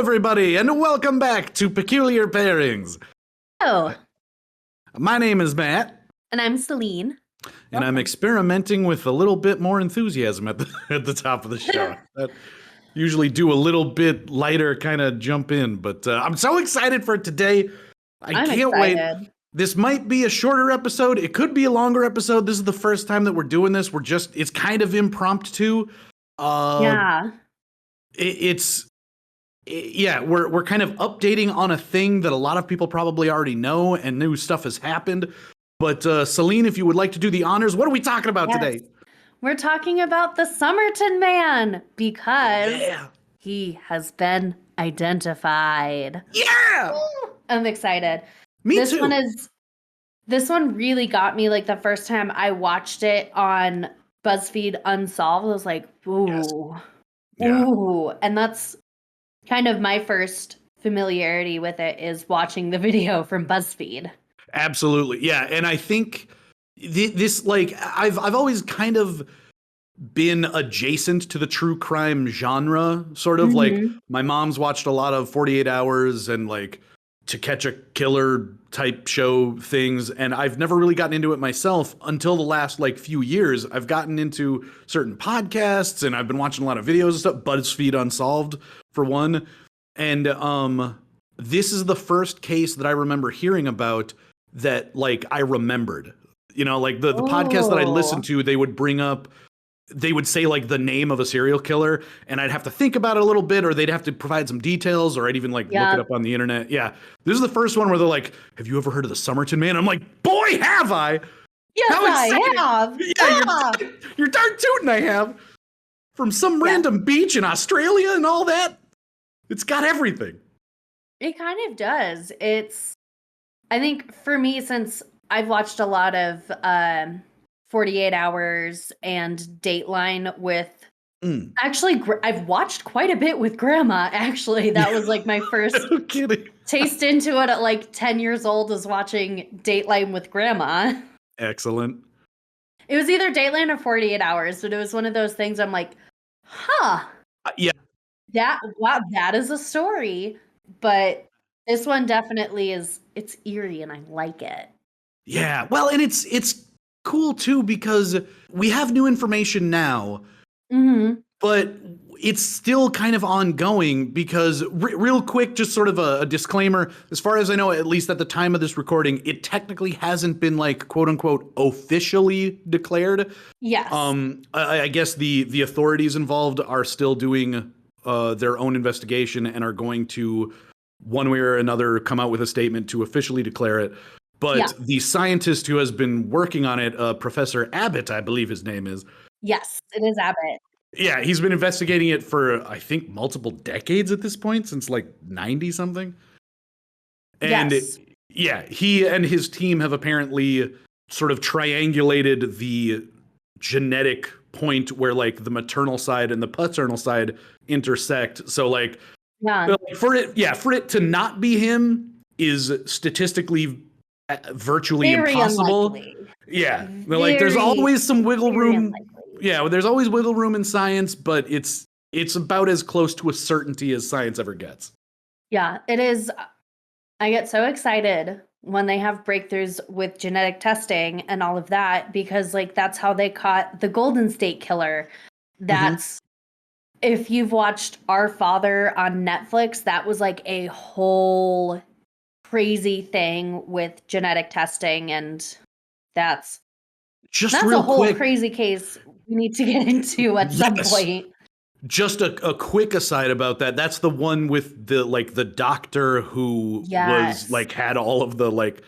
everybody, and welcome back to Peculiar Pairings. Oh, My name is Matt, and I'm Celine. and I'm experimenting with a little bit more enthusiasm at the top of the show. That usually do a little bit lighter kind of jump in, but I'm so excited for today. I'm can't wait. This might be a shorter episode. It could be a longer episode. This is the first time that we're doing this. It's kind of impromptu. Yeah. We're kind of updating on a thing that a lot of people probably already know, and new stuff has happened. But Celine, if you would like to do the honors, what are we talking about today? We're talking about the Somerton Man because he has been identified. Yeah! I'm excited. Me too. This one really got me. Like the first time I watched it on Buzzfeed Unsolved, I was like, ooh. Yes. Ooh. And that's kind of my first familiarity with it, is watching the video from BuzzFeed. Absolutely. Yeah. And I think this, like, I've always kind of been adjacent to the true crime genre, sort of. Like, my mom's watched a lot of 48 Hours and like To Catch a Killer type show things, and I've never really gotten into it myself until the last like few years. I've gotten into certain podcasts, and I've been watching a lot of videos and stuff. Buzzfeed Unsolved, for one. And this is the first case that I remember hearing about that, like, I remembered. You know, like the podcast that I listened to, they would say like the name of a serial killer, and I'd have to think about it a little bit, or they'd have to provide some details, or I'd even like look it up on the internet. Yeah. This is the first one where they're like, have you ever heard of the Somerton Man? I'm like, boy, have I. Yes, I have. Yeah, you're darn tootin' I have. From some random beach in Australia and all that. It's got everything. It kind of does. I think for me, since I've watched a lot of 48 Hours and Dateline with, actually, I've watched quite a bit with Grandma, actually. That was like my first taste into it at like 10 years old, was watching Dateline with Grandma. Excellent. It was either Dateline or 48 Hours, but it was one of those things I'm like, huh. Yeah. That is a story. But this one definitely it's eerie, and I like it. Yeah. Well, and it's cool too, because we have new information now, but it's still kind of ongoing, because real quick, just sort of a disclaimer, as far as I know, at least at the time of this recording, it technically hasn't been like quote unquote officially declared. Yes. I guess the authorities involved are still doing their own investigation, and are going to, one way or another, come out with a statement to officially declare it. But the scientist who has been working on it, Professor Abbott, I believe his name is. Yes, it is Abbott. Yeah, he's been investigating it for, I think, multiple decades at this point, since like 90 something. And he and his team have apparently sort of triangulated the genetic point where like the maternal side and the paternal side intersect. So like, for it to not be him is statistically virtually impossible. Unlikely. Yeah. Like, there's always some wiggle room. Unlikely. Yeah, there's always wiggle room in science, but it's about as close to a certainty as science ever gets. Yeah, it is. I get so excited when they have breakthroughs with genetic testing and all of that, because like that's how they caught the Golden State Killer. That's if you've watched Our Father on Netflix, that was like a whole crazy thing with genetic testing, and that's a whole crazy case we need to get into at some point. Just a quick aside about that. That's the one with the doctor who was like had all of the like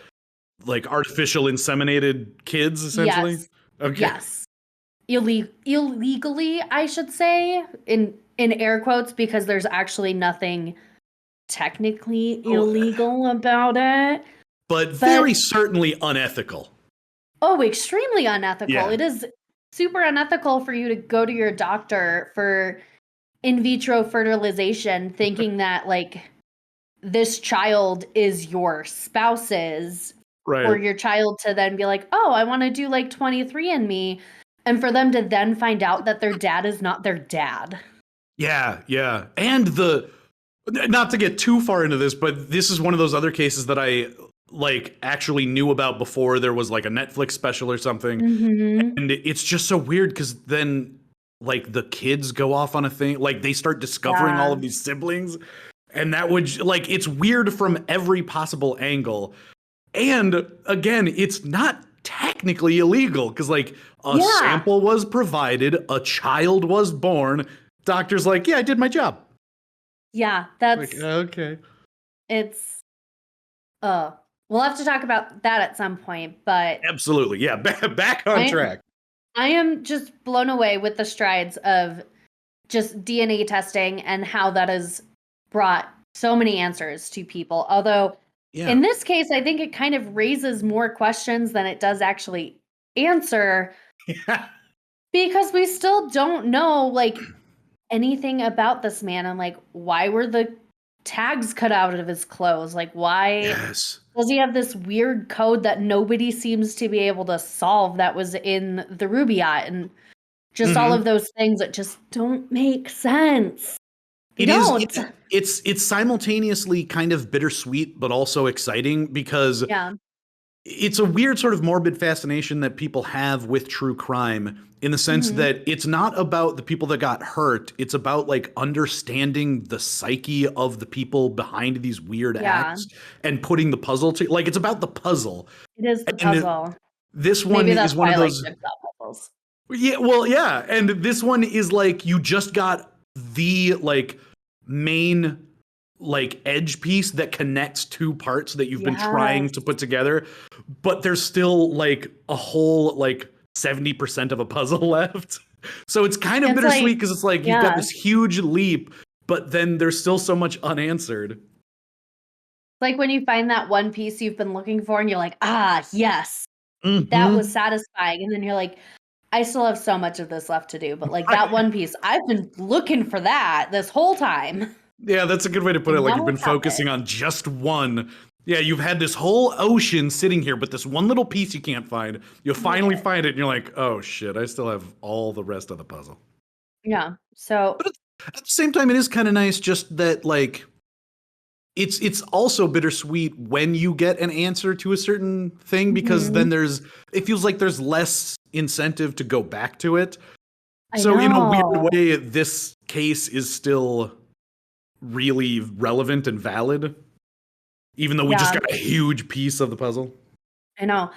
artificial inseminated kids, essentially. Yes. Okay. Yes. Illegally, I should say, in air quotes, because there's actually nothing technically illegal about it. But very certainly unethical. Oh, extremely unethical. Yeah. It is super unethical for you to go to your doctor for in vitro fertilization thinking that like this child is your spouse's, or your child to then be like, oh, I want to do like 23andMe, and for them to then find out that their dad is not their dad. Yeah, yeah. And the Not to get too far into this, but this is one of those other cases that I like actually knew about before there was like a Netflix special or something. Mm-hmm. And it's just so weird because then like the kids go off on a thing, like they start discovering all Yeah. of these siblings. And that would like, it's weird from every possible angle. And again, it's not technically illegal because like a Yeah. sample was provided, a child was born. Doctor's like, yeah, I did my job. Yeah. Like, That's okay. it's we'll have to talk about that at some point, but Absolutely. Yeah. Back on track. I am just blown away with the strides of just DNA testing and how that has brought so many answers to people. Although Yeah. in this case, I think it kind of raises more questions than it does actually answer Yeah. because we still don't know like anything about this man and like why were the tags cut out of his clothes? Like why Yes. does he have this weird code that nobody seems to be able to solve that was in the Rubaiyat and just all of those things that just don't make sense. They don't. It's simultaneously kind of bittersweet, but also exciting because Yeah. it's a weird sort of morbid fascination that people have with true crime in the sense Mhm. that it's not about the people that got hurt. It's about like understanding the psyche of the people behind these weird acts and putting the puzzle to like, it's about the puzzle. It is the And puzzle. this one Maybe that's is one why of I like those. jigsaw puzzles. Yeah, well, yeah, and this one is like you just got the like main like edge piece that connects two parts that you've been trying to put together, but there's still like a whole like 70% of a puzzle left. So it's kind of It's bittersweet like, because it's like you've got this huge leap, but then there's still so much unanswered. like when you find that one piece you've been looking for and you're like, ah, yes, that Mhm. was satisfying. And then you're like, I still have so much of this left to do. But like that one piece, I've been looking for that this whole time. Yeah, that's a good way to put it. And Like now you've been I have focusing it. on just one. Yeah, you've had this whole ocean sitting here, but this one little piece you can't find. You finally find it, and you're like, oh shit, I still have all the rest of the puzzle. Yeah. So But at the same time, it is kind of nice just that like it's also bittersweet when you get an answer to a certain thing because then it feels like there's less incentive to go back to it. So in a weird way, this case is still really relevant and valid, even though we just got a huge piece of the puzzle. I know.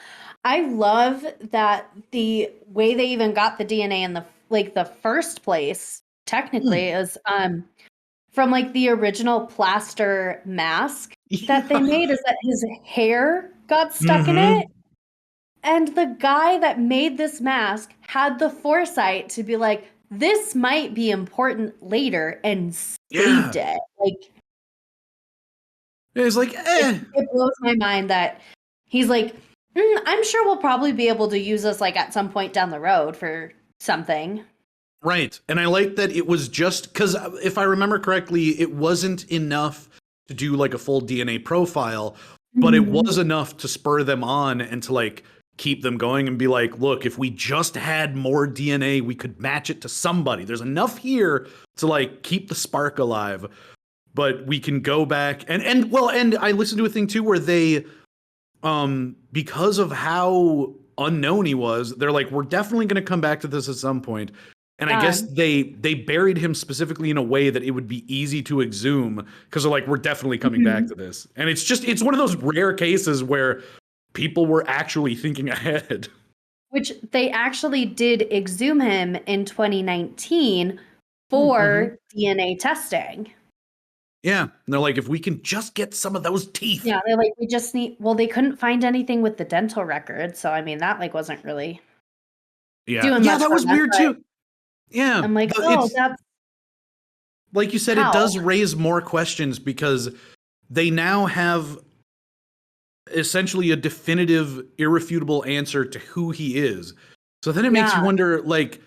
I love that the way they even got the DNA in the first place, technically, is from like the original plaster mask that they made is that his hair got stuck in it. And the guy that made this mask had the foresight to be like, this might be important later and saved it. Like It's like, it blows my mind that he's like, I'm sure we'll probably be able to use this like at some point down the road for something. Right. And I like that it was just because if I remember correctly, it wasn't enough to do like a full DNA profile, but it was enough to spur them on and to like keep them going and be like, look, if we just had more DNA, we could match it to somebody. There's enough here to like keep the spark alive, but we can go back and I listened to a thing too where they, because of how unknown he was, they're like, we're definitely going to come back to this at some point. And I guess they buried him specifically in a way that it would be easy to exhume because they're like, we're definitely coming back to this. And it's one of those rare cases where people were actually thinking ahead. Which they actually did exhume him in 2019 for DNA testing. Yeah. And they're like, if we can just get some of those teeth. Yeah, they're like, we just need, well, they couldn't find anything with the dental record. So, I mean, that like wasn't really doing much that for was them, weird too. Yeah. I'm like, that's like you said, how? it does raise more questions because they now have essentially a definitive, irrefutable answer to who he is. So then it makes you wonder, like,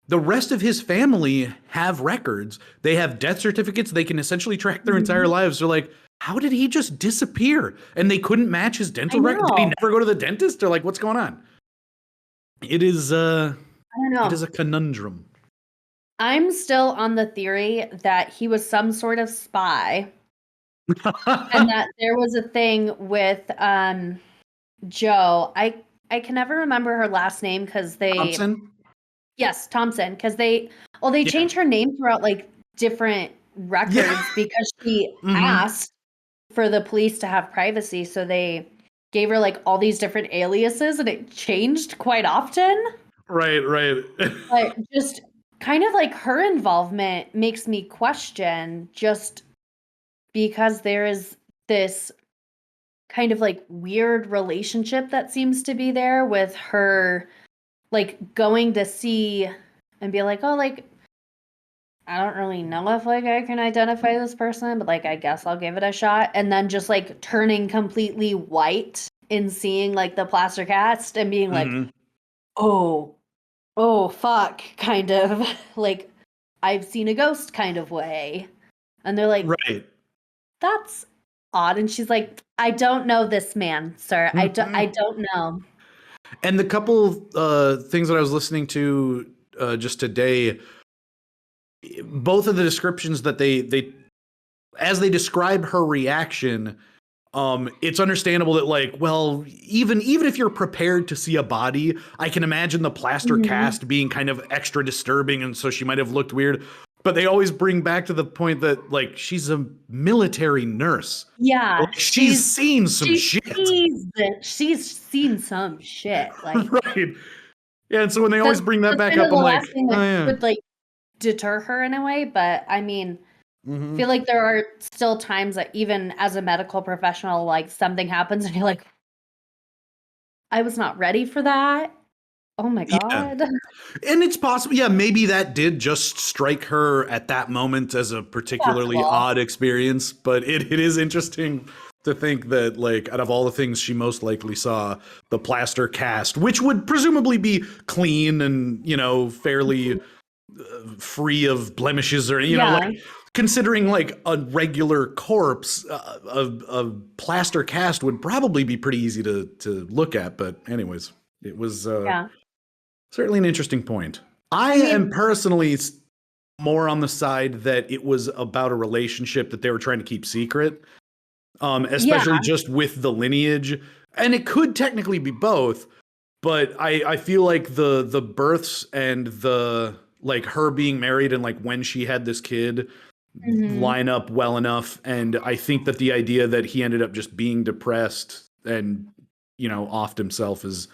the rest of his family have records. They have death certificates. They can essentially track their entire lives. They're like, how did he just disappear? And they couldn't match his dental record. Did he never go to the dentist? They're like, what's going on? It is, I don't know. It is a conundrum. I'm still on the theory that he was some sort of spy and that there was a thing with Joe. I can never remember her last name because Thompson? yes, Thompson, because they Yeah. changed her name throughout like different records Yeah. because she Mhm. asked for the police to have privacy, so they gave her like all these different aliases and it changed quite often. Right. But just kind of like her involvement makes me question just because there is this kind of like weird relationship that seems to be there with her like going to see and be like, oh, like I don't really know if like I can identify this person, but like I guess I'll give it a shot. And then just like turning completely white and seeing like the plaster cast and being like, Mhm. oh, oh fuck, kind of like I've seen a ghost kind of way. And they're like, Right. that's odd. And she's like, I don't know this man, sir. I Mhm. don't know. And the couple things that I was listening to just today, both of the descriptions that they as they describe her reaction, it's understandable that like, well, even if you're prepared to see a body, I can imagine the plaster Mhm. cast being kind of extra disturbing, and so she might have looked weird. But they always bring back to the point that like she's a military nurse. Yeah, Like, she's seen some shit. she's seen some shit. Like Right. Yeah, and so when they always bring that that's back kind of up, the I'm last like, thing oh that yeah. would like deter her in a way. But I mean, I Hmm. feel like there are still times that even as a medical professional, like something happens and you're like, I was not ready for that. Oh my Yeah. God. And it's possible, yeah, maybe that did just strike her at that moment as a particularly Possible. odd experience. But it is interesting to think that, like, out of all the things she most likely saw, the plaster cast, which would presumably be clean and, fairly free of blemishes or, Yeah. like, considering like a regular corpse, a plaster cast would probably be pretty easy to look at. But, anyways, it was Yeah. certainly an interesting point. I I am mean, personally more on the side that it was about a relationship that they were trying to keep secret, yeah. especially just with the lineage. And it could technically be both, but I feel like the births and the like her being married and like when she had this kid Mhm. line up well enough. And I think that the idea that he ended up just being depressed and offed himself is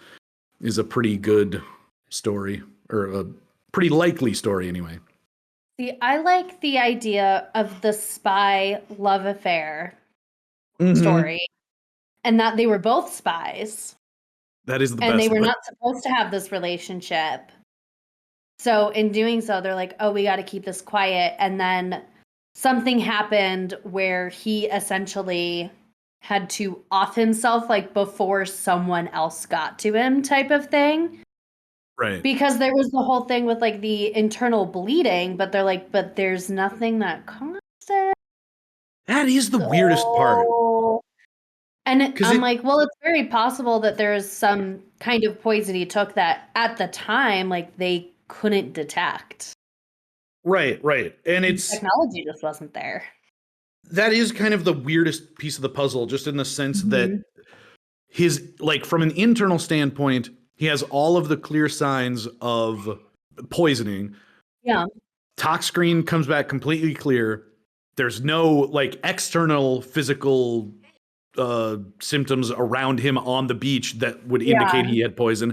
a pretty good story, or a pretty likely story anyway. See, I like the idea of the spy love affair Mm-hmm. story and that they were both spies That is the and they best. were Like, not supposed to have this relationship. So in doing so, they're like, oh, we got to keep this quiet. And then something happened where he essentially had to off himself like before someone else got to him type of thing. right. Because there was the whole thing with like the internal bleeding, but they're like, but there's nothing that caused it. That is the weirdest part. So, and Cause I'm it like, well, it's very possible that there's some kind of poison he took that at the time, like they couldn't detect. right. And The it's technology just wasn't there. that is kind of the weirdest piece of the puzzle, just in the sense that Mhm. his like from an internal standpoint, he has all of the clear signs of poisoning. Yeah. Tox screen comes back completely clear. There's no like external physical symptoms around him on the beach that would indicate Yeah. he had poison.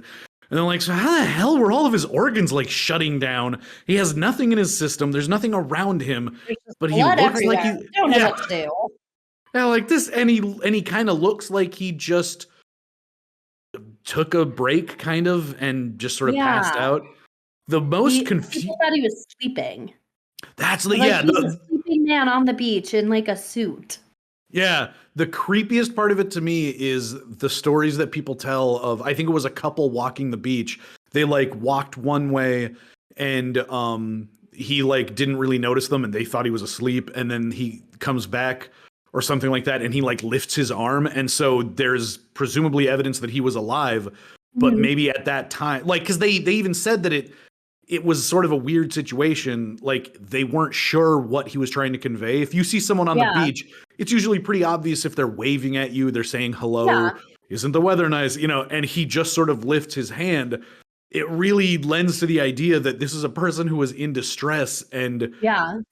And they're like, so how the hell were all of his organs like shutting down? He has nothing in his system. There's nothing around him, There's just but he blood looks like everywhere. he, Don't know yeah, what to do. yeah, like this. And he kind of looks like he just took a break, kind of, and just sort of passed Yeah. out. The most People confused. thought he was sleeping. That's the They're like, yeah. he's a sleeping man on the beach in like a suit. Yeah, the creepiest part of it to me is the stories that people tell of, I think it was a couple walking the beach. They like walked one way and he like didn't really notice them and they thought he was asleep, and then he comes back or something like that and he like lifts his arm, and so there's presumably evidence that he was alive, but Mhm. maybe at that time, like, cuz they even said that it was sort of a weird situation. Like they weren't sure what he was trying to convey. If you see someone on the beach, it's usually pretty obvious if they're waving at you, they're saying hello, isn't the weather nice, you know, and he just sort of lifts his hand. It really lends to the idea that this is a person who was in distress and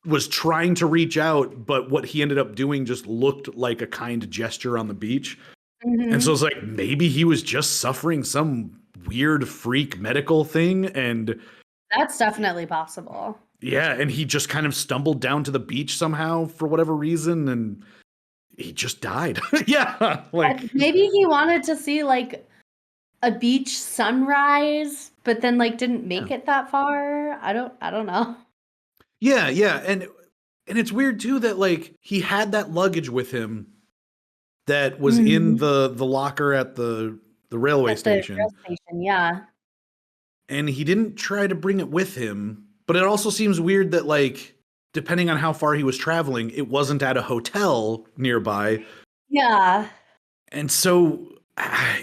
was trying to reach out, but what he ended up doing just looked like a kind gesture on the beach. And so it's like, maybe he was just suffering some weird freak medical thing, and that's definitely possible. Yeah, and he just kind of stumbled down to the beach somehow for whatever reason, and he just died. Yeah, like maybe he wanted to see like a beach sunrise, but then like didn't make it that far. I don't know. Yeah, and it's weird too that like he had that luggage with him that was in the locker at the railway station. Rail station, yeah. And he didn't try to bring it with him, but it also seems weird that like depending on how far he was traveling, it wasn't at a hotel nearby. Yeah. And so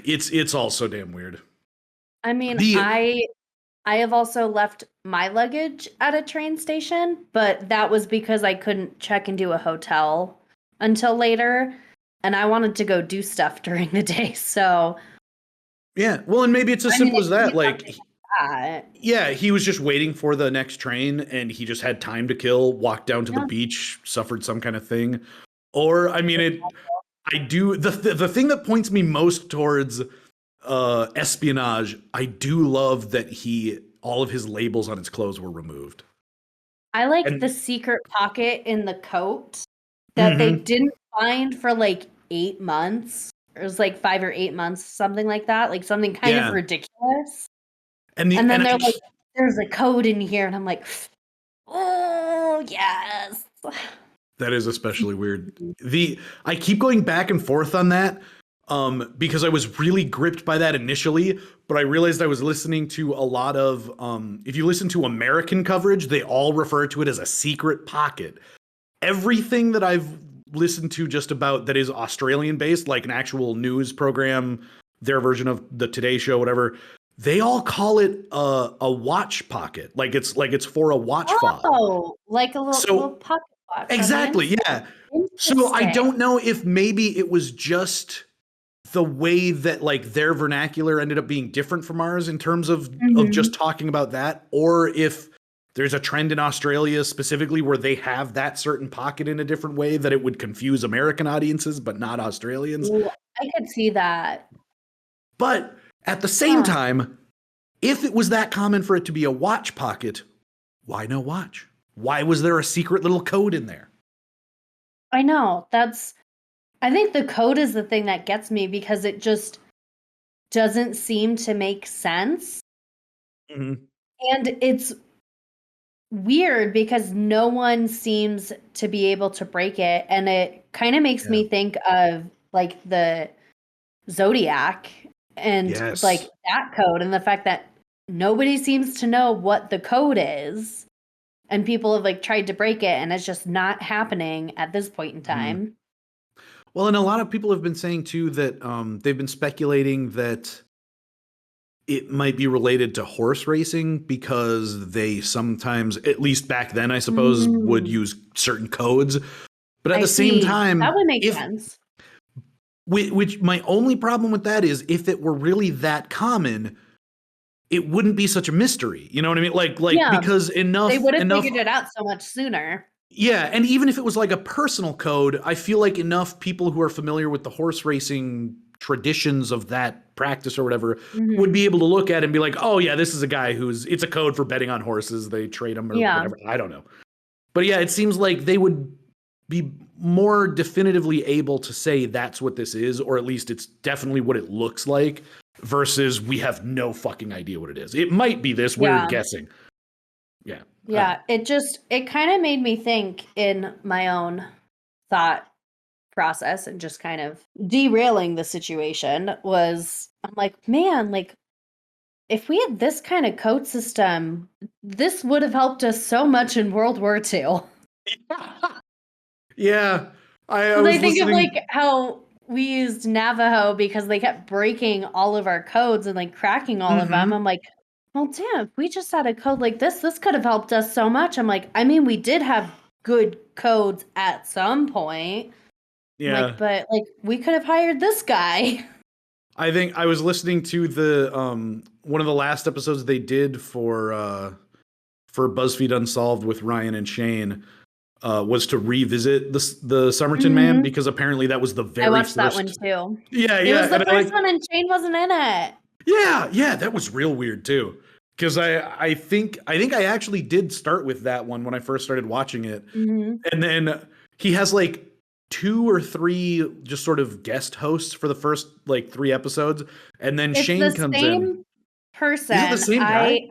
it's all so damn weird. I mean, I have also left my luggage at a train station, but that was because I couldn't check into a hotel until later, and I wanted to go do stuff during the day. So yeah, well, and maybe it's as simple as that. Like, yeah, he was just waiting for the next train, and he just had time to kill. Walked down to the beach, suffered some kind of thing, or I mean, I do the thing that points me most towards espionage. I do love that all of his labels on his clothes were removed. I like the secret pocket in the coat that they didn't find for like 8 months. It was like 5 or 8 months, something like that. Like something kind of ridiculous. And then they're like, there's a code in here. And I'm like, oh, yes. That is especially weird. I keep going back and forth on that because I was really gripped by that initially, but I realized I was listening to a lot of, if you listen to American coverage, they all refer to it as a secret pocket. Everything that I've listened to just about that is Australian based, like an actual news program, their version of the Today Show, whatever, they all call it a watch pocket. Like it's for a watch fob. Oh, like a little pocket watch. Exactly, yeah. So I don't know if maybe it was just the way that like their vernacular ended up being different from ours in terms of just talking about that, or if there's a trend in Australia specifically where they have that certain pocket in a different way that it would confuse American audiences, but not Australians. Ooh, I could see that. But at the same time, if it was that common for it to be a watch pocket, why no watch? Why was there a secret little code in there? I know. I think the code is the thing that gets me because it just doesn't seem to make sense. And it's weird because no one seems to be able to break it. And it kind of makes me think of like the Zodiac and like that code and the fact that nobody seems to know what the code is. And people have like tried to break it and it's just not happening at this point in time. Well, and a lot of people have been saying too that they've been speculating that it might be related to horse racing because they sometimes, at least back then, I suppose, would use certain codes. But at the same time, that would make sense. Which my only problem with that is if it were really that common, it wouldn't be such a mystery. You know what I mean? Like because they would have figured it out so much sooner. Yeah, and even if it was like a personal code, I feel like enough people who are familiar with the horse racing traditions of that practice or whatever would be able to look at it and be like, oh yeah, this is a guy it's a code for betting on horses. They trade them or whatever. I don't know. But yeah, it seems like they would be more definitively able to say that's what this is, or at least it's definitely what it looks like, versus we have no fucking idea what it is. It might be this, we're guessing. Yeah. Yeah, it kind of made me think in my own thought process and just kind of derailing the situation I'm like, man, like if we had this kind of code system, this would have helped us so much in World War II. Yeah. I think of like how we used Navajo because they kept breaking all of our codes and like cracking all of them. I'm like, well, damn, if we just had a code like this could have helped us so much. I'm like, I mean, we did have good codes at some point. I'm Yeah. like, but like we could have hired this guy. I think I was listening to the one of the last episodes they did for BuzzFeed Unsolved with Ryan and Shane was to revisit the Somerton Man, because apparently that was the very I watched first. that one too. Yeah, It yeah. was the first one and Shane wasn't in it. Yeah, that was real weird too. Because I think I actually did start with that one when I first started watching it, and then he has like 2 or 3 just sort of guest hosts for the first like 3 episodes, and then It's Shane the comes same in. person. Is it the same guy?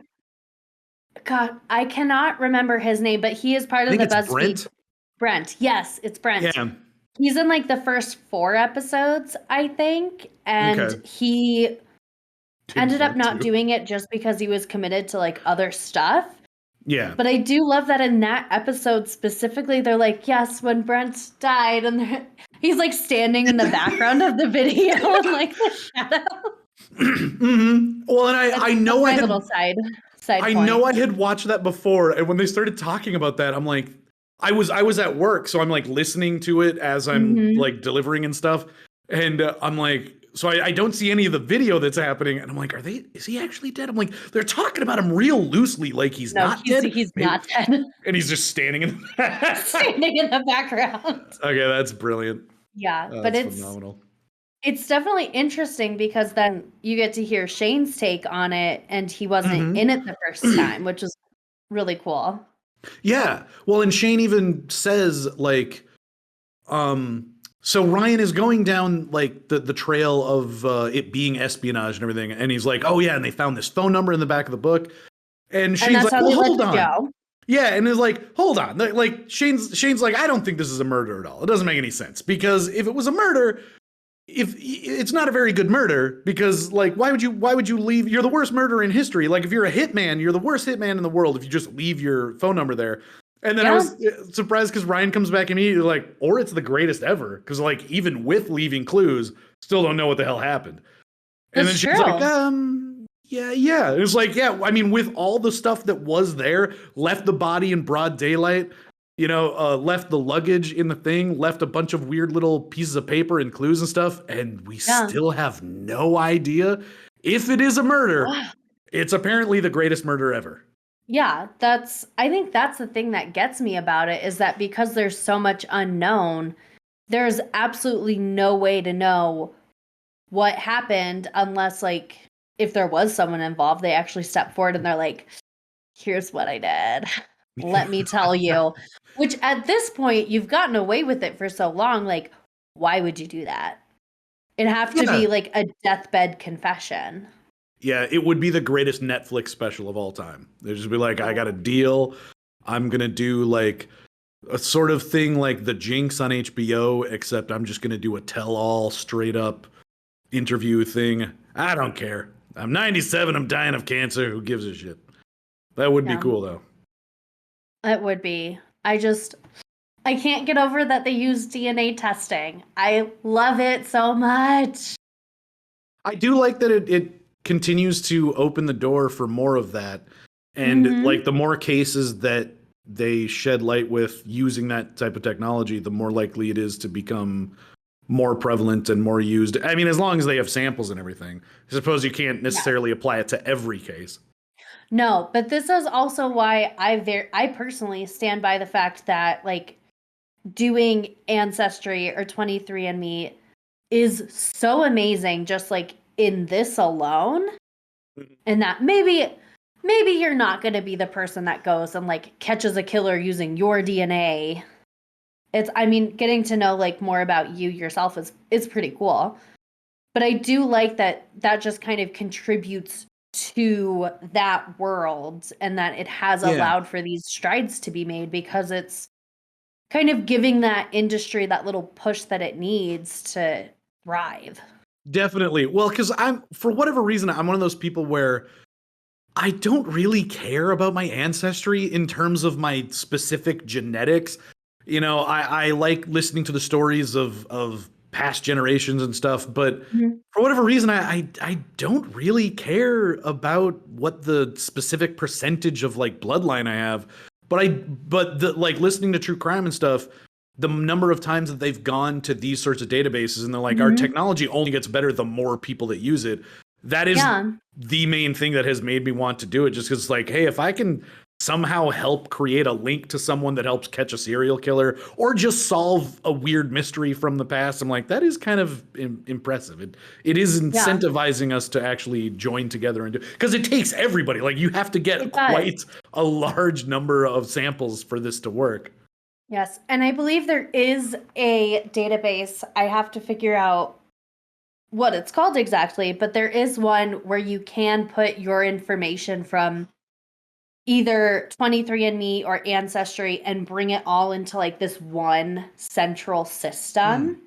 God, I cannot remember his name, but he is part I of think the it's BuzzFeed. Brent. Yes, it's Brent. Yeah. He's in like the first 4 episodes, I think, and Okay. he ended up Didn't not want to. doing it just because he was committed to like other stuff. Yeah. But I do love that in that episode specifically, they're like, yes, when Brent died, and he's like standing in the background of the video and like the shadow. Well, and I know my little side I point. know I had watched that before, and when they started talking about that, I'm like, I was at work, so I'm like listening to it as I'm like delivering and stuff, and I'm like, so I don't see any of the video that's happening, and I'm like, is he actually dead? I'm like, they're talking about him real loosely, like he's not dead. He's not dead. And he's just standing in the standing in the background. Okay, that's brilliant. Yeah, Oh, but it's phenomenal. It's definitely interesting because then you get to hear Shane's take on it, and he wasn't in it the first time, which is really cool. Yeah. Well, and Shane even says like, so Ryan is going down like the trail of it being espionage and everything, and he's like, oh yeah, and they found this phone number in the back of the book, and Shane's like, well, hold on. Go. Yeah, and it's like, hold on. Like Shane's like, I don't think this is a murder at all. It doesn't make any sense, because if it was a murder, if it's not a very good murder, because like why would you leave? You're the worst murderer in history. Like if you're a hitman, you're the worst hitman in the world if you just leave your phone number there. And then I was surprised because Ryan comes back immediately like, or it's the greatest ever, because like even with leaving clues, still don't know what the hell happened. And then she's like, yeah. It was like, yeah, I mean, with all the stuff that was there, left the body in broad daylight, you know, left the luggage in the thing, left a bunch of weird little pieces of paper and clues and stuff, and we still have no idea if it is a murder. It's apparently the greatest murder ever. Yeah, I think that's the thing that gets me about it, is that because there's so much unknown, there's absolutely no way to know what happened unless, like, if there was someone involved, they actually step forward and they're like, here's what I did. Let me tell you. Which at this point, you've gotten away with it for so long. Like, why would you do that? It'd have to be like a deathbed confession. Yeah, it would be the greatest Netflix special of all time. They'd just be like, I got a deal. I'm going to do like a sort of thing like The Jinx on HBO, except I'm just going to do a tell-all straight up interview thing. I don't care. I'm 97. I'm dying of cancer. Who gives a shit? That would be cool, though. It would be. I can't get over that they use DNA testing. I love it so much. I do like that it continues to open the door for more of that. And like the more cases that they shed light with using that type of technology, the more likely it is to become more prevalent and more used. I mean, as long as they have samples and everything. I suppose you can't necessarily apply it to every case. No, but this is also why I personally stand by the fact that like doing Ancestry or 23andMe is so amazing, just like in this alone, and that maybe you're not going to be the person that goes and like catches a killer using your DNA. I mean, getting to know like more about you yourself is pretty cool. But I do like that just kind of contributes to that world, and that it has allowed for these strides to be made, because it's kind of giving that industry that little push that it needs to thrive. Definitely. Well, because for whatever reason, I'm one of those people where I don't really care about my ancestry in terms of my specific genetics. You know, I like listening to the stories of past generations and stuff. But Mhm. for whatever reason, I don't really care about what the specific percentage of like bloodline I have. But the like listening to true crime and stuff, the number of times that they've gone to these sorts of databases and they're like, our technology only gets better the more people that use it. That is the main thing that has made me want to do it, just because like, hey, if I can somehow help create a link to someone that helps catch a serial killer or just solve a weird mystery from the past, I'm like, that is kind of impressive. It is incentivizing us to actually join together and do, because it takes everybody. Like you have to get quite a large number of samples for this to work. Yes, and I believe there is a database. I have to figure out what it's called exactly, but there is one where you can put your information from either 23andMe or Ancestry and bring it all into like this one central system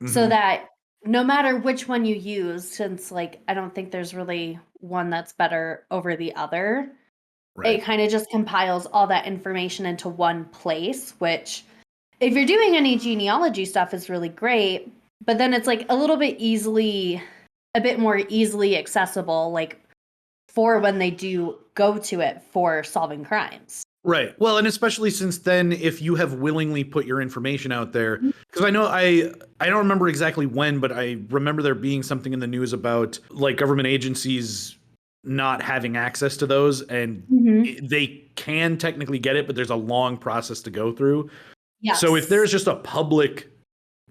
so that no matter which one you use, since like I don't think there's really one that's better over the other, it kind of just compiles all that information into one place, which if you're doing any genealogy stuff is really great, but then it's like a bit more easily accessible, like for when they do go to it for solving crimes. Right. Well, and especially since then, if you have willingly put your information out there, because I know I don't remember exactly when, but I remember there being something in the news about like government agencies not having access to those, and they can technically get it, but there's a long process to go through. Yes. So if there's just a public,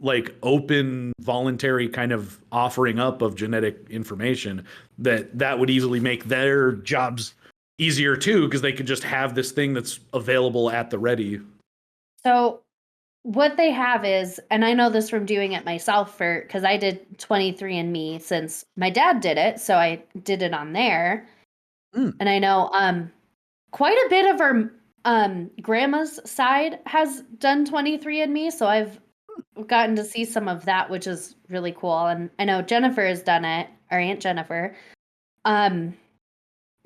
like open, voluntary kind of offering up of genetic information, that would easily make their jobs easier too, because they could just have this thing that's available at the ready. So what they have is, and I know this from doing it myself because I did 23andMe since my dad did it, so I did it on there. And I know quite a bit of our grandma's side has done 23andMe, so I've gotten to see some of that, which is really cool. And I know Jennifer has done it, our Aunt Jennifer.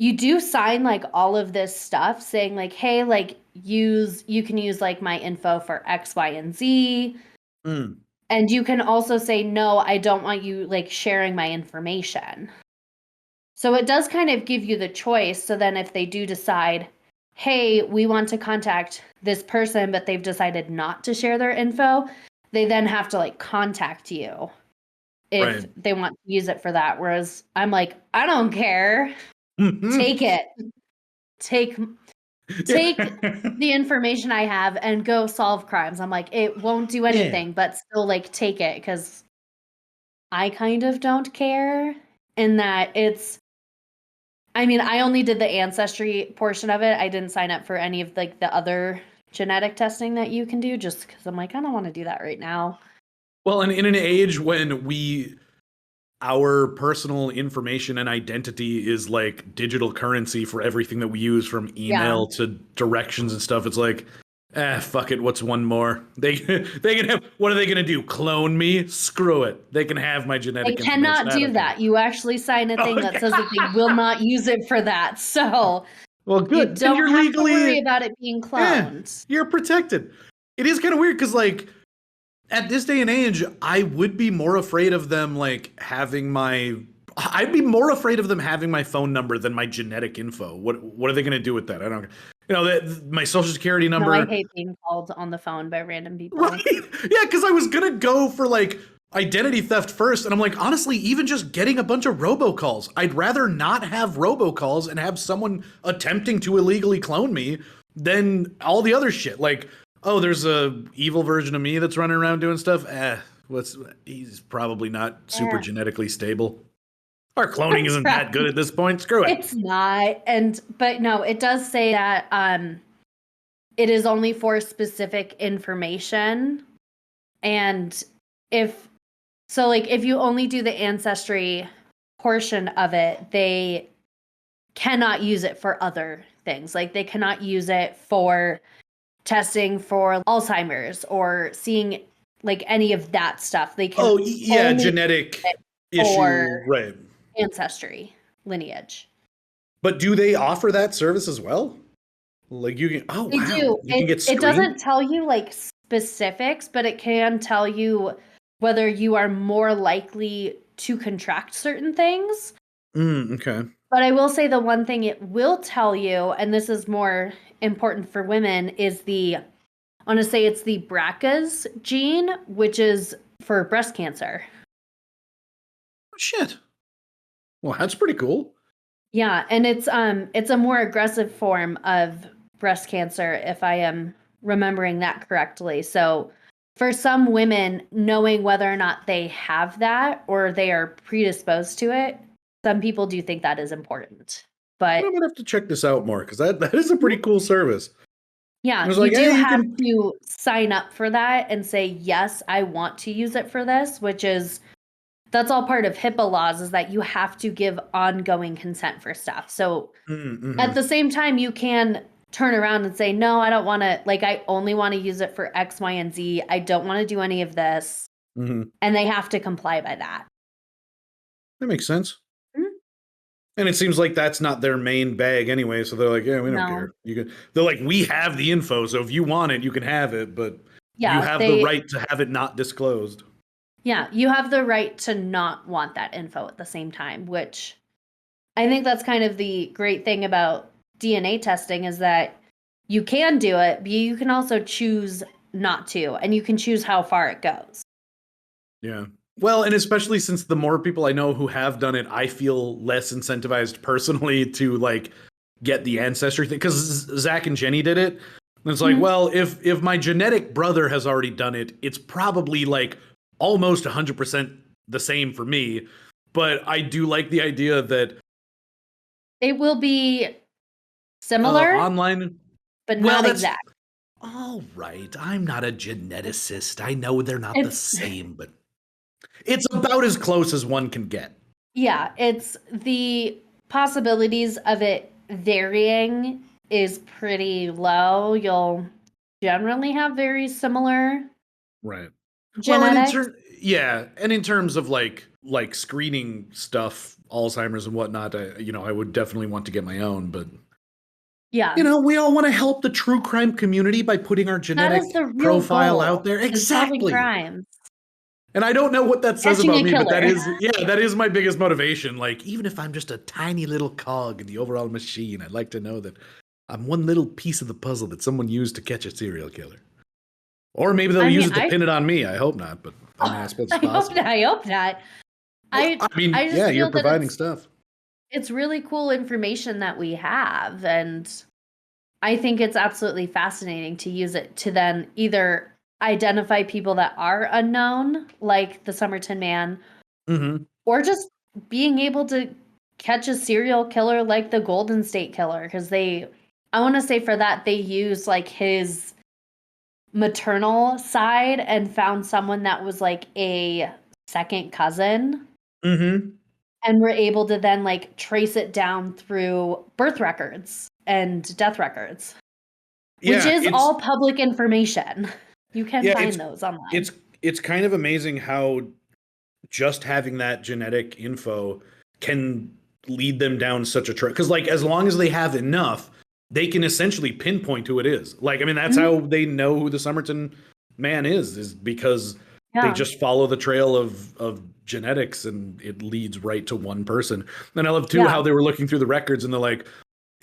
You do sign like all of this stuff saying like, hey, like you can use like my info for X, Y, and Z. And you can also say, no, I don't want you like sharing my information. So it does kind of give you the choice. So then if they do decide, hey, we want to contact this person, but they've decided not to share their info, they then have to like contact you if they want to use it for that. Whereas I'm like, I don't care. Take it. Take the information I have and go solve crimes. I'm like, it won't do anything, but still like take it, because I kind of don't care in that I only did the Ancestry portion of it. I didn't sign up for any of like the other genetic testing that you can do, just because I'm like, I don't want to do that right now. Well, and in an age when our personal information and identity is like digital currency for everything that we use, from email to directions and stuff, it's like, fuck it, what's one more? They can have, what are they gonna do? Clone me? Screw it. They can have my genetic information. They cannot do that. You actually sign a thing that says that they will not use it for that. So well, good. You don't have to worry about it being cloned. You're protected. It is kind of weird because like at this day and age, I would be more afraid of them like I'd be more afraid of them having my phone number than my genetic info. What are they going to do with that? I don't, my social security number. No, I hate being called on the phone by random people. Right? Yeah, because I was going to go for like identity theft first, and I'm like, honestly, even just getting a bunch of robocalls, I'd rather not have robocalls and have someone attempting to illegally clone me than all the other shit. Like, oh, there's a evil version of me that's running around doing stuff. He's probably not super genetically stable. Our cloning isn't that good at this point. Screw it. It's not. But no, it does say that it is only for specific information. And if you only do the Ancestry portion of it, they cannot use it for other things. Like they cannot use it for testing for Alzheimer's or seeing like any of that stuff. They can genetic issue, right? Ancestry lineage. But do they offer that service as well? Like you can They do. You can get it doesn't tell you like specifics, but it can tell you whether you are more likely to contract certain things. Okay. But I will say the one thing it will tell you, and this is more important for women, is I want to say it's the BRCA's gene, which is for breast cancer. Oh, shit. Well, that's pretty cool. Yeah, and it's a more aggressive form of breast cancer, if I am remembering that correctly. So for some women, knowing whether or not they have that or they are predisposed to it, some people do think that is important. But I'm gonna have to check this out more because that is a pretty cool service. yeah, It was you like, do hey, you have can. to sign up for that and say, yes, I want to use it for this, which is, that's all part of HIPAA laws, is that you have to give ongoing consent for stuff. So at the same time, you can turn around and say, no, I don't want to, like, I only want to use it for X, Y, and Z. I don't want to do any of this. And they have to comply by that. That makes sense. Mhm. And it seems like that's not their main bag anyway, so they're like, yeah, we don't No. care. You can. They're like, we have the info, so if you want it, you can have it, but you Yeah, have the right to have it not disclosed. yeah, you have the right to not want that info at the same time, which I think that's kind of the great thing about DNA testing, is that you can do it, but you can also choose not to, and you can choose how far it goes. Yeah. Well, and especially since the more people I know who have done it, I feel less incentivized personally to like get the ancestry thing, because Zach and Jenny did it. And it's like, well, if my genetic brother has already done it, it's probably like almost 100% the same for me. But I do like the idea that It will be similar, online. but Well, not that's exact. all right. I'm not a geneticist. I know they're not the It's same, but it's about as close as one can get. yeah, it's the possibilities of it varying is pretty low. You'll generally have very similar Right. Well, and genetics. yeah, and in terms of like screening stuff, Alzheimer's and whatnot, I would definitely want to get my own, but Yeah, we all want to help the true crime community by putting our that is genetic the real profile goal, out there. is solving Exactly. crimes, And I don't know what that says catching about a me, but killer. that is my biggest motivation. Like, even if I'm just a tiny little cog in the overall machine, I'd like to know that I'm one little piece of the puzzle that someone used to catch a serial killer. Or maybe they'll I use mean, it to pin it on me. I hope not, but I mean, I suppose it's possible. I hope not. Well, I mean, I yeah, just you're feel that providing stuff. it's really cool information that we have, and I think it's absolutely fascinating to use it to then either identify people that are unknown, like the Somerton Man, or just being able to catch a serial killer like the Golden State Killer, because I want to say for that, they use like his maternal side and found someone that was like a second cousin, and were able to then like trace it down through birth records and death records, which Yeah, is all public information. You can yeah, find those online. it's kind of amazing how just having that genetic info can lead them down such a trail. Because like, as long as they have enough, they can essentially pinpoint who it is. Like, I mean, that's how they know who the Somerton Man is because they Yeah. just follow the trail of genetics, and it leads right to one person. And I love too Yeah. how they were looking through the records, and they're like,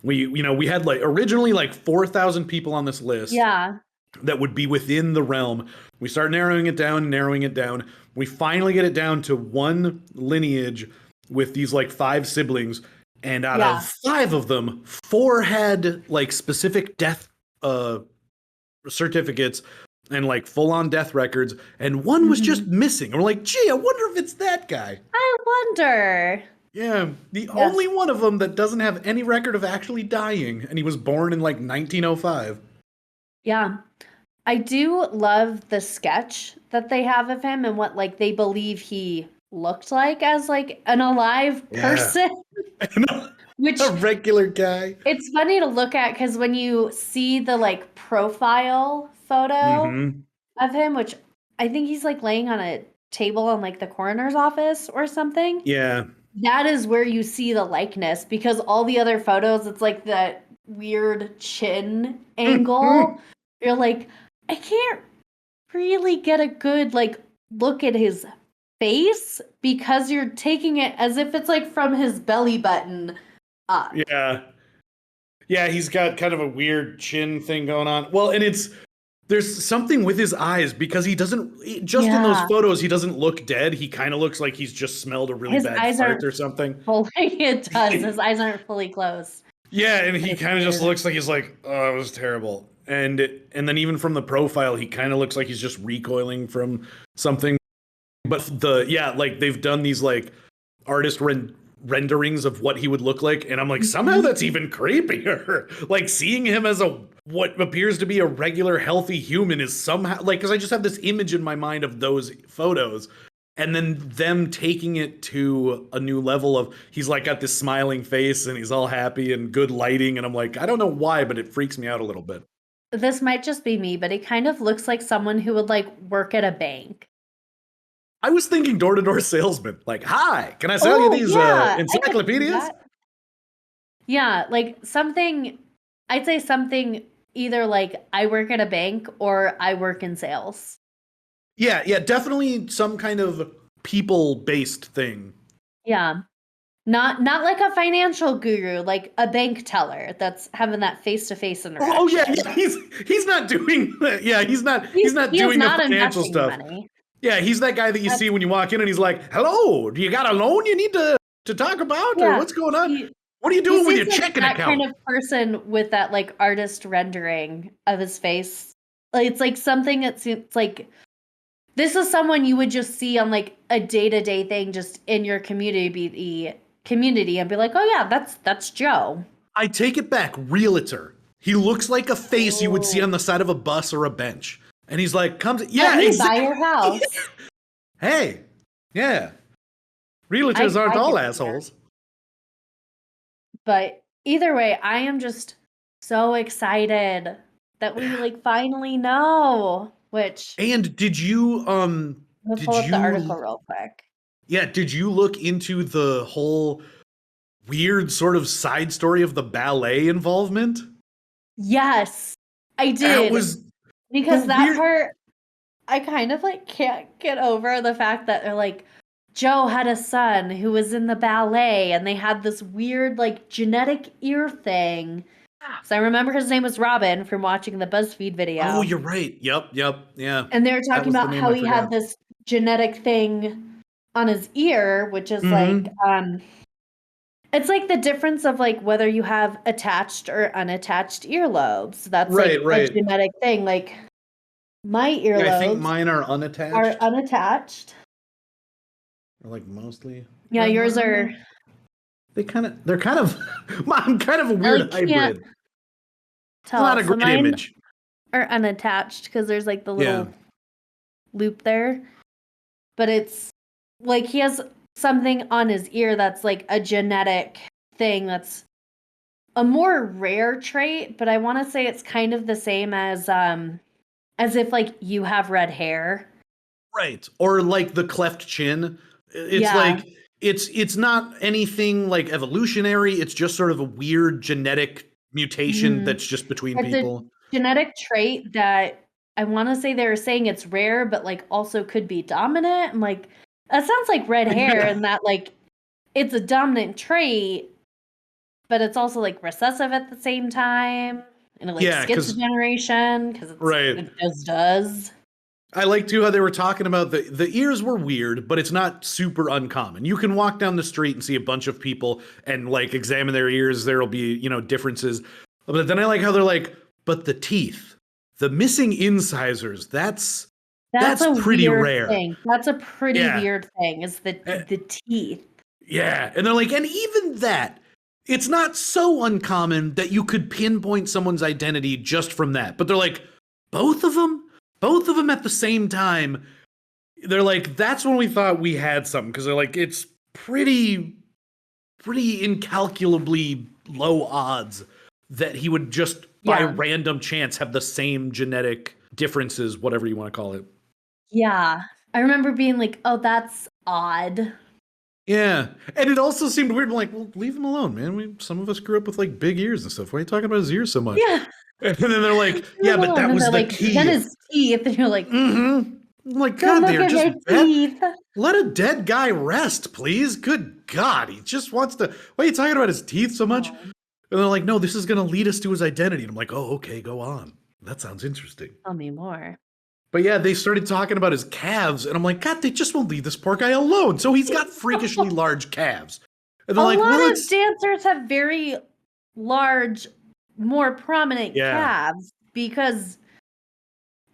we had like originally like 4,000 people on this list Yeah. that would be within the realm. We start narrowing it down. We finally get it down to one lineage with these like 5 siblings. And out Yeah. of 5 of them, 4 had like specific death certificates and like full on death records. And one was just missing. And we're like, gee, I wonder if it's that guy. I wonder. Yeah, the Yes. only one of them that doesn't have any record of actually dying. And he was born in like 1905. Yeah. I do love the sketch that they have of him and what like they believe he looked like as like an alive person. Which a regular guy. it's funny to look at because when you see the like profile photo of him, which I think he's like laying on a table in like the coroner's office or something. Yeah. That is where you see the likeness, because all the other photos, it's like that weird chin angle. You're like, I can't really get a good like look at his face because you're taking it as if it's like from his belly button up. Yeah. Yeah, he's got kind of a weird chin thing going on. Well, and there's something with his eyes because he doesn't, just in those photos, he doesn't look dead. He kind of looks like he's just smelled a really bad fart or something. It does. His eyes aren't fully closed. Yeah, and he kind of just looks like he's like, oh, it was terrible. And then even from the profile, he kind of looks like he's just recoiling from something. But like they've done these like artist renderings of what he would look like, and I'm like, somehow that's even creepier. Like seeing him as what appears to be a regular healthy human is somehow like, because I just have this image in my mind of those photos, and then them taking it to a new level of he's like got this smiling face and he's all happy and good lighting, and I'm like, I don't know why, but it freaks me out a little bit. This might just be me, but it kind of looks like someone who would like work at a bank. I was thinking door-to-door salesman. Like, hi, can I sell you these encyclopedias? Yeah, like something, I'd say something either like I work at a bank or I work in sales. Yeah, definitely some kind of people-based thing. Yeah. Not like a financial guru, like a bank teller that's having that face-to-face interaction. Oh yeah, he's not doing that. Yeah, he's not doing the financial stuff. Money. Yeah, he's that guy that you see when you walk in and he's like, hello, do you got a loan you need to talk about? Or what's going on? What are you doing with your checking account? That kind of person with that like artist rendering of his face. Like it's like something that seems like this is someone you would just see on like a day-to-day thing just in your community and be like, oh yeah, that's Joe. I take it back, realtor. He looks like a face you would see on the side of a bus or a bench. And he's like, buy your house. Hey, yeah. Realtors aren't all assholes. But either way, I am just so excited that we like finally know. And did you pull up the article real quick. Yeah, did you look into the whole weird sort of side story of the ballet involvement? Yes, I did. Because that part, I kind of like can't get over the fact that they're like, Joe had a son who was in the ballet and they had this weird like genetic ear thing. So I remember his name was Robin from watching the Buzzfeed video. Oh, you're right. Yep. Yeah. And they were talking about how he had this genetic thing on his ear, which is like, it's like the difference of like whether you have attached or unattached earlobes. That's like a genetic thing. Like my earlobes, I think mine are unattached. Or like mostly. Yeah, yours are. They're kind of. I'm kind of a weird hybrid. Tell. Not a great image. Are unattached because there's like the little loop there, but it's like he has something on his ear that's like a genetic thing that's a more rare trait, but I want to say it's kind of the same as if like you have red hair. Right. Or like the cleft chin. It's like it's not anything like evolutionary, it's just sort of a weird genetic mutation that's just between people. A genetic trait that I want to say they were saying it's rare, but like also could be dominant. I'm like, that sounds like red hair, and that like it's a dominant trait, but it's also like recessive at the same time, and it like skips a generation because it just does. I like too how they were talking about the ears were weird, but it's not super uncommon. You can walk down the street and see a bunch of people and like examine their ears. There'll be, differences. But then I like how they're like, but the teeth, the missing incisors, that's pretty rare. Thing. That's a pretty weird thing is the teeth. Yeah. And they're like, and even that, it's not so uncommon that you could pinpoint someone's identity just from that. But they're like, both of them at the same time. They're like, that's when we thought we had something. Because they're like, it's pretty incalculably low odds that he would just by random chance have the same genetic differences, whatever you want to call it. Yeah. I remember being like, oh, that's odd. Yeah. And it also seemed weird. I'm like, well, leave him alone, man. Some of us grew up with like big ears and stuff. Why are you talking about his ears so much? Yeah. And then they're like, yeah, but that was the key. Then his teeth. And you're like, I'm like, Don't God, look they're at just their teeth. let a dead guy rest, please. Good God, he just wants to. Why are you talking about his teeth so much? Oh, And they're like, no, this is going to lead us to his identity. And I'm like, oh, okay, go on. That sounds interesting. tell me more. But yeah, they started talking about his calves, and I'm like, God, they just won't leave this poor guy alone. So he's got freakishly large calves. And A they're like, well, lot of it's. dancers have very large, more prominent Yeah. calves because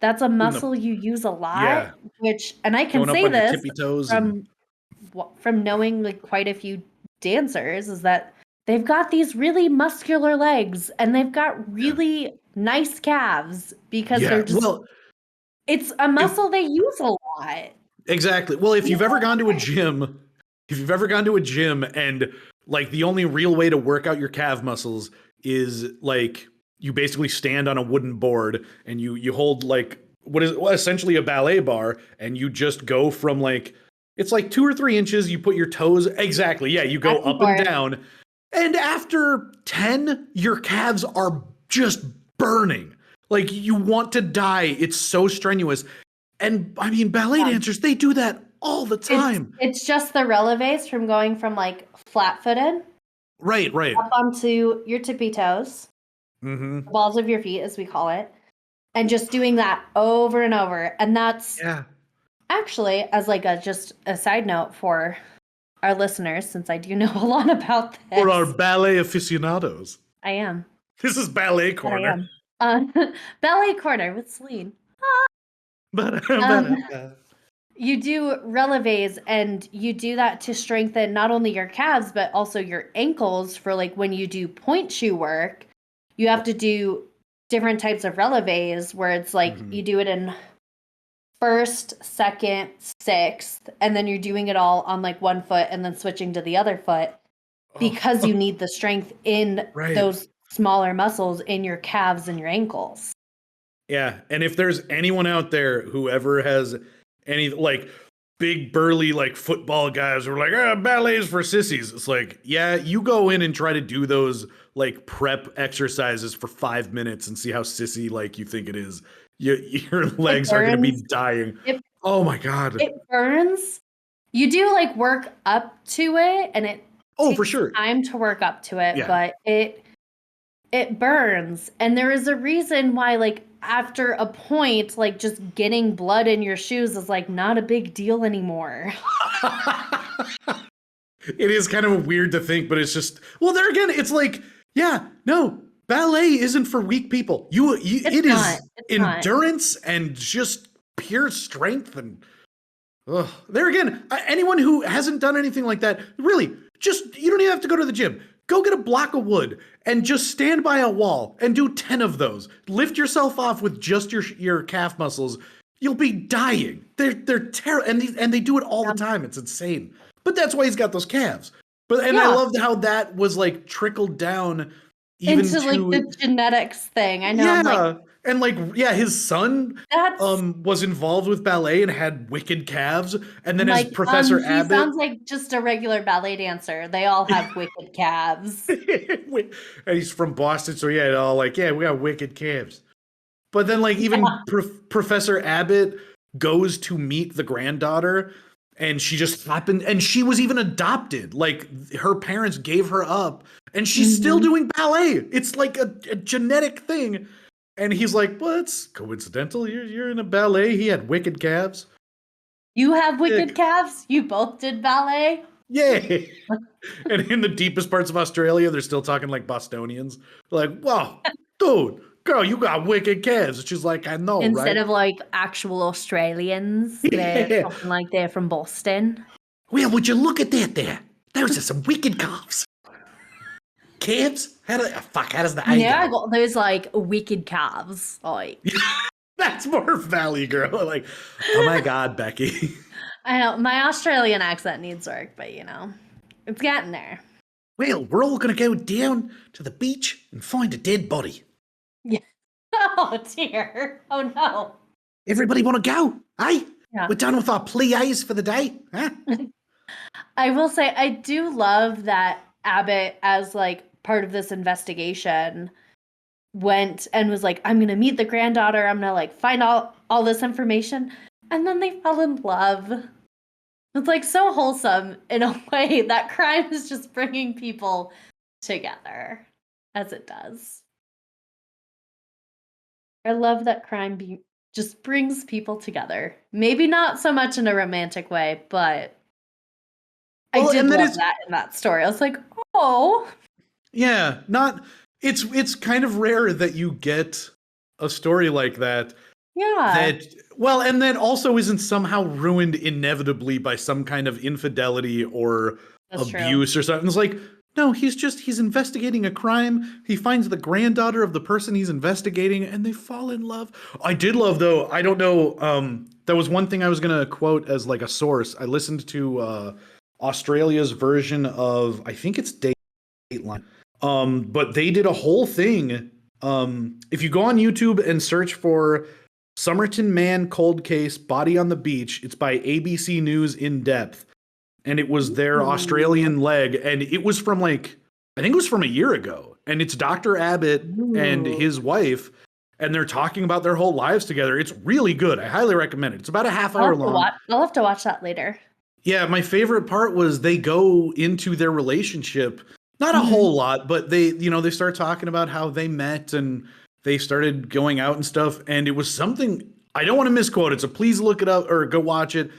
that's a In the, muscle you use a lot, yeah. which, and I can Going up say on your this tippy toes. And from from knowing like quite a few dancers, is that they've got these really muscular legs and they've got yeah. really nice calves because they're Yeah. just, Well, it's a if, muscle they use a lot. exactly. Well, if you've ever gone to a gym, and like the only real way to work out your calf muscles is like you basically stand on a wooden board and you hold like what is essentially a ballet bar, and you just go from like it's like 2 or 3 inches. You put your toes exactly. Yeah, you go Back and up and forth. down, and after 10, your calves are just burning. Like you want to die. It's so strenuous. And I mean, ballet Yeah. dancers, they do that all the time. It's just the releves from going from like flat-footed Right, right. up onto your tippy toes, Mm-hmm. the balls of your feet, as we call it, and just doing that over and over. And that's Yeah. actually, as like a just a side note for our listeners, since I do know a lot about this. For our ballet aficionados. I am. This is Ballet But I Corner. am. Ballet Corner with Celine. Um, you do releves, and you do that to strengthen not only your calves but also your ankles. For like when you do point shoe work, you have to do different types of releves where it's like you do it in first, second, sixth, and then you're doing it all on like one foot and then switching to the other foot because you need the strength in Right. those smaller muscles in your calves and your ankles. Yeah, and if there's anyone out there who ever has any like big burly like football guys who are like, ballet's for sissies. It's like, yeah, you go in and try to do those like prep exercises for 5 minutes and see how sissy like you think it is. Your legs are gonna be dying. Oh my God. It burns. You do like work up to it, and it takes for sure. time to work up to it, Yeah. but it burns. And there is a reason why, like, after a point, like just getting blood in your shoes is like not a big deal anymore. It is kind of weird to think, but it's just, well, there again, it's like, yeah, no, ballet isn't for weak people. It is endurance and just pure strength. And there again, anyone who hasn't done anything like that, really, just, you don't even have to go to the gym. Go get a block of wood and just stand by a wall and do 10 of those. Lift yourself off with just your calf muscles. You'll be dying. They're terrible, and they do it all the time. It's insane. But that's why he's got those calves. I loved how that was like trickled down even into to like the genetics thing. I know. Yeah, I'm like, and like his son was involved with ballet and had wicked calves, and then his Professor he Abbott sounds like just a regular ballet dancer. They all have wicked calves. and he's from Boston, so all like, we got wicked calves. But then like even Professor Abbott goes to meet the granddaughter, and she just happened, and she was even adopted. Like her parents gave her up, and she's still doing ballet. It's like a genetic thing. And he's like, well, it's coincidental. You're in a ballet. He had wicked calves. You have wicked calves? You both did ballet? Yay. And in the deepest parts of Australia, they're still talking like Bostonians. They're like, wow, dude, girl, you got wicked calves. And she's like, I know, Instead right? of like actual Australians, they're talking like they're from Boston. Well, would you look at that there? Those are some wicked calves. Calves? How does the Yeah, I got those like wicked calves. Like that's more Valley Girl. Like, oh my God, Becky. I know my Australian accent needs work, but it's getting there. Well, we're all gonna go down to the beach and find a dead body. Yeah. Oh dear. Oh no. Everybody want to go? Hey, Yeah. we're done with our plies for the day, huh? I will say I do love that Abbott, as like part of this investigation, went and was like, I'm gonna meet the granddaughter. I'm gonna like find all this information. and then they fell in love. It's like so wholesome in a way that crime is just bringing people together, as it does. I love that crime just brings people together. Maybe not so much in a romantic way, but I did love that in that story. I was like, oh. Yeah, not it's kind of rare that you get a story like that. Yeah. Well, and that also isn't somehow ruined inevitably by some kind of infidelity or That's true. abuse or something. It's like, no, he's investigating a crime. He finds the granddaughter of the person he's investigating and they fall in love. I did love though, I don't know, that was one thing I was gonna quote as like a source. I listened to Australia's version of I think it's Dateline. But they did a whole thing. If you go on YouTube and search for Somerton Man Cold Case Body on the Beach, it's by ABC News In Depth. And it was their Australian leg. And it was from like, I think it was from a year ago. And it's Dr. Abbott and his wife. And they're talking about their whole lives together. It's really good. I highly recommend it. It's about a half hour long. I'll have to watch that later. Yeah, my favorite part was they go into their relationship. Not a whole lot, but they start talking about how they met and they started going out and stuff. And it was something, I don't want to misquote it, so please look it up or go watch it.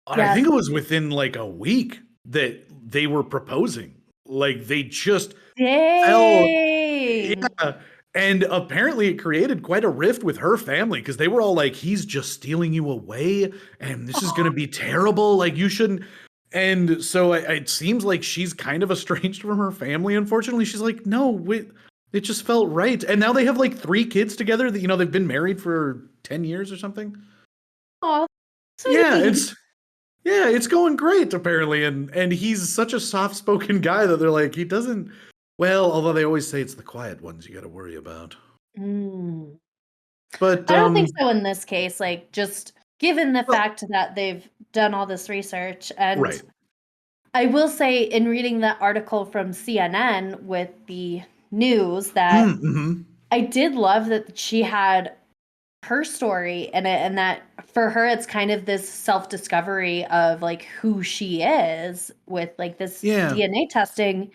But yes. I think it was within like a week that they were proposing. Like they just fell. Yeah. And apparently it created quite a rift with her family because they were all like, he's just stealing you away and this is going to be terrible. Like you shouldn't. And so it seems like she's kind of estranged from her family. Unfortunately, she's like, no, it just felt right. And now they have like 3 kids together that, they've been married for 10 years or something. Oh, it's going great apparently. And he's such a soft-spoken guy that they're like, he doesn't, well, although they always say it's the quiet ones you got to worry about. But I don't think so in this case, like just given the fact that they've done all this research. And right. I will say in reading that article from CNN with the news that I did love that she had her story in it, and that for her it's kind of this self-discovery of like who she is with like this DNA testing,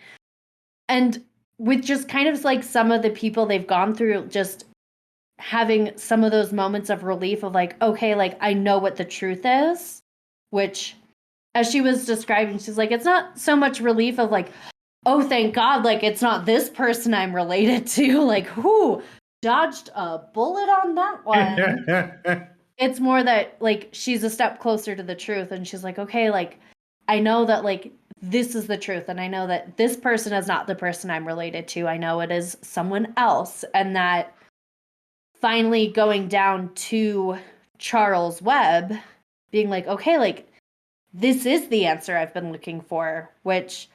and with just kind of like some of the people they've gone through, just having some of those moments of relief of like, okay, like I know what the truth is, which as she was describing, she's like, it's not so much relief of like, oh, thank God, like it's not this person I'm related to, like, whoo, dodged a bullet on that one. It's more that like she's a step closer to the truth and she's like, okay, like I know that like this is the truth and I know that this person is not the person I'm related to. I know it is someone else, and that finally going down to Charles Webb being like, okay, like this is the answer I've been looking for, which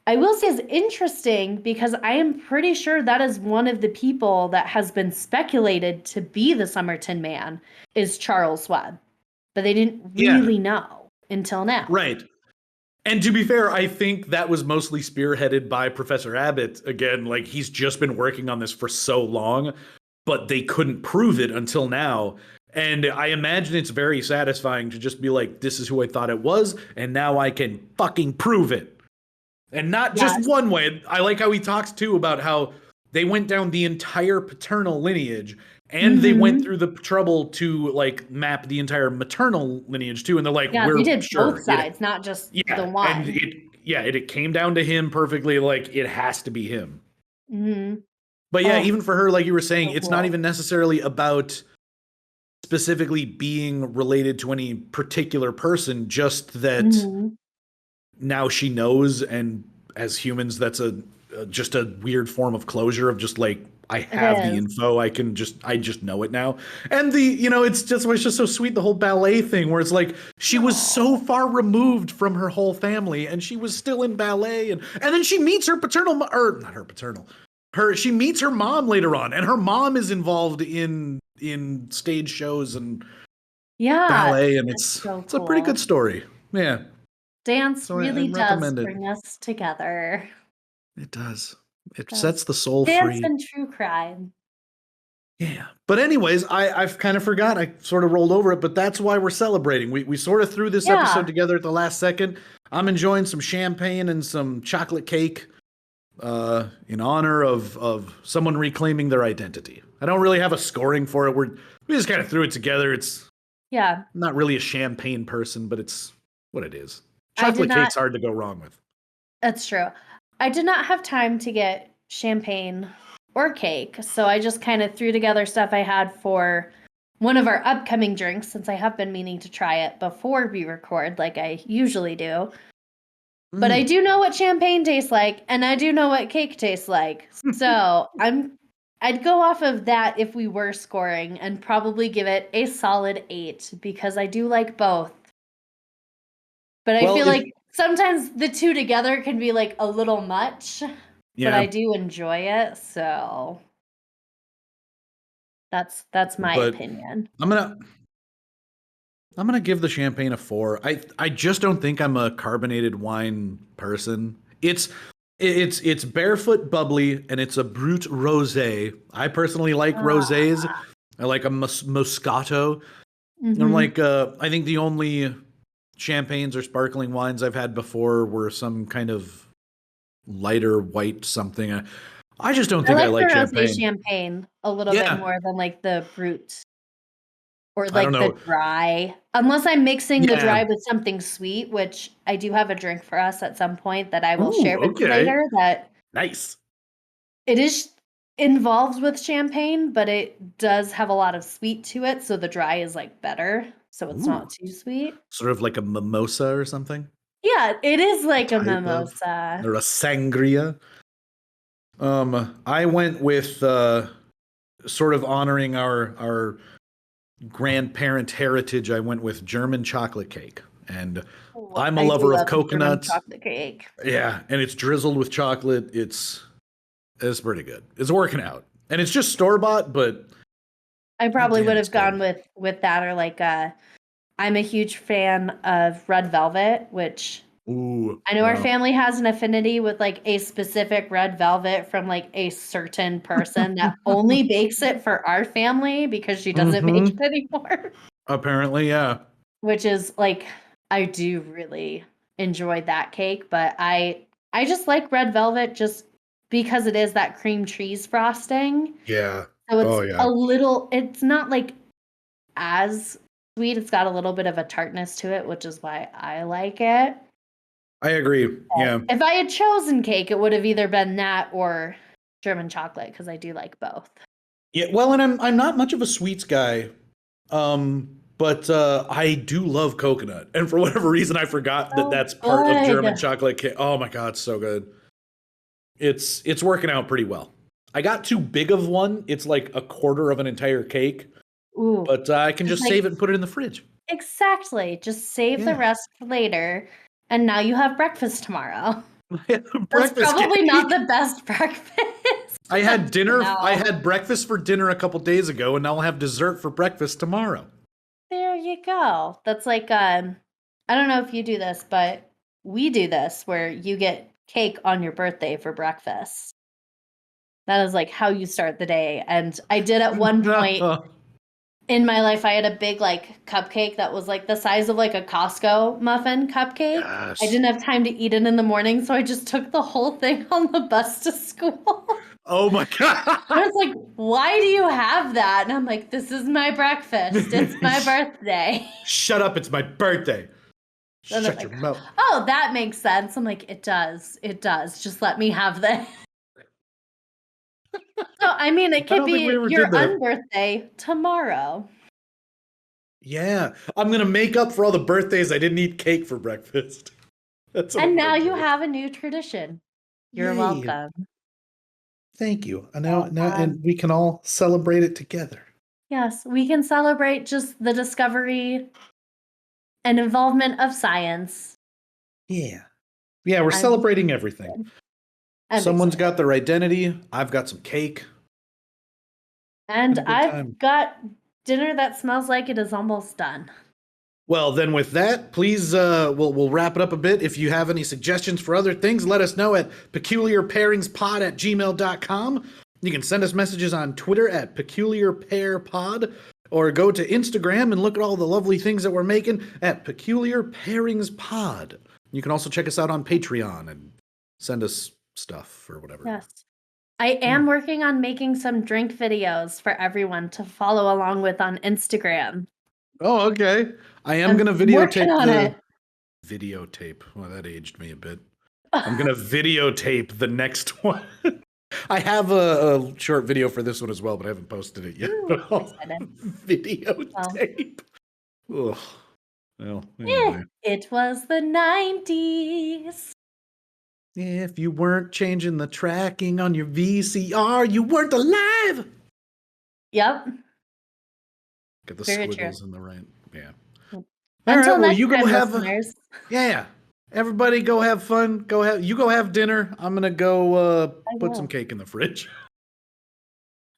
I will say is interesting because I am pretty sure that is one of the people that has been speculated to be the Somerton Man is Charles Webb, but they didn't really know until now. Right. And to be fair, I think that was mostly spearheaded by Professor Abbott. Again, like he's just been working on this for so long, but they couldn't prove it until now. And I imagine it's very satisfying to just be like, this is who I thought it was, and now I can fucking prove it. And not just one way. I like how he talks too about how they went down the entire paternal lineage and they went through the trouble to like map the entire maternal lineage too. And they're like, we're we did sure both sides, not just the one. And it came down to him perfectly. Like it has to be him. But yeah, even for her, like you were saying, it's not even necessarily about specifically being related to any particular person, just that now she knows, and as humans, that's just a weird form of closure of just like, I have the info, I just know it now. And it's just so sweet, the whole ballet thing where it's like she was so far removed from her whole family and she was still in ballet, and then she meets her she meets her mom later on, and her mom is involved in stage shows and ballet, and it's a pretty good story. Yeah. Dance really does bring us together. It does. It sets the soul free. Dance and true crime. Yeah. But anyways, I've kind of forgot. I sort of rolled over it, but that's why we're celebrating. We sort of threw this episode together at the last second. I'm enjoying some champagne and some chocolate cake in honor of someone reclaiming their identity. I don't really have a scoring for it. We just kind of threw it together. I'm not really a champagne person, but it's what it is. Chocolate cake's hard to go wrong with. That's true. I did not have time to get champagne or cake, so I just kind of threw together stuff I had for one of our upcoming drinks, since I have been meaning to try it before we record, like I usually do. But I do know what champagne tastes like, and I do know what cake tastes like. So I'd go off of that if we were scoring, and probably give it a solid 8, because I do like both. But I feel like sometimes the two together can be like a little much. Yeah. But I do enjoy it, so that's my opinion. I'm gonna give the champagne a 4. I just don't think I'm a carbonated wine person. It's barefoot bubbly, and it's a brut rosé. I personally like rosés. I like a Moscato. Mm-hmm. I'm like I think the only champagnes or sparkling wines I've had before were some kind of lighter white something. I just don't think I like champagne a little bit more than like the brut or like the dry. Unless I'm mixing the dry with something sweet, which I do have a drink for us at some point that I will share with you later. That nice. It is involved with champagne, but it does have a lot of sweet to it, so the dry is like better, so it's not too sweet. Sort of like a mimosa or something. Yeah, it is like a mimosa. Or a sangria. I went with sort of honoring our grandparent heritage. I went with German chocolate cake. And I'm a lover of coconut chocolate cake. Yeah, and it's drizzled with chocolate. It's pretty good. It's working out. And it's just store-bought, but I probably would have gone with that, or like I'm a huge fan of red velvet, which I know our family has an affinity with like a specific red velvet from like a certain person that only bakes it for our family because she doesn't make it anymore. Apparently, yeah. Which is like, I do really enjoy that cake, but I just like red velvet just because it is that cream cheese frosting. Yeah. So it's a little, it's not like as sweet. It's got a little bit of a tartness to it, which is why I like it. I agree. Yeah. If I had chosen cake, it would have either been that or German chocolate, because I do like both. Yeah, well, and I'm not much of a sweets guy, but I do love coconut, and for whatever reason, I forgot that that's part of German chocolate cake. Oh my god, so good! It's working out pretty well. I got too big of one. It's like a quarter of an entire cake. Ooh, but I can just save it and put it in the fridge. Exactly. Just save the rest for later. And now you have breakfast tomorrow. That's probably not the best breakfast. I had dinner. No. I had breakfast for dinner a couple days ago, and now I'll have dessert for breakfast tomorrow. There you go. That's like, I don't know if you do this, but we do this where you get cake on your birthday for breakfast. That is like how you start the day. And I did at one point in my life, I had a big like cupcake that was like the size of like a Costco muffin cupcake. Yes. I didn't have time to eat it in the morning, so I just took the whole thing on the bus to school. Oh my god. I was like, why do you have that? And I'm like, this is my breakfast. It's my birthday. Shut up, it's my birthday. Shut your mouth. Oh, that makes sense. I'm like, it does. It does. Just let me have this. So, I mean, it could be your unbirthday tomorrow. Yeah. I'm going to make up for all the birthdays I didn't eat cake for breakfast. And now you have a new tradition. You're welcome. Thank you. And we can all celebrate it together. Yes, we can celebrate just the discovery and involvement of science. Yeah. Yeah, we're celebrating everything. Someone's got their identity. I've got some cake. And I've got dinner that smells like it is almost done. Well, then with that, please, we'll wrap it up a bit. If you have any suggestions for other things, let us know at peculiarpairingspod@gmail.com. You can send us messages on Twitter at peculiarpairingspod, or go to Instagram and look at all the lovely things that we're making at peculiarpairingspod. You can also check us out on Patreon and send us stuff or whatever. Yes. I am working on making some drink videos for everyone to follow along with on Instagram. Oh, okay. I am going to videotape videotape. Well, that aged me a bit. I'm going to videotape the next one. I have a short video for this one as well, but I haven't posted it yet. Videotape. Ugh. Well, anyway. It was the 90s. If you weren't changing the tracking on your VCR, you weren't alive. Yep. Get the squiggles in the right. Yeah. Until all right, well, next you go time, have listeners. Yeah. Everybody go have fun. You go have dinner. I'm going to go put some cake in the fridge.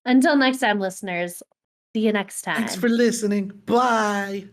Until next time, listeners. See you next time. Thanks for listening. Bye.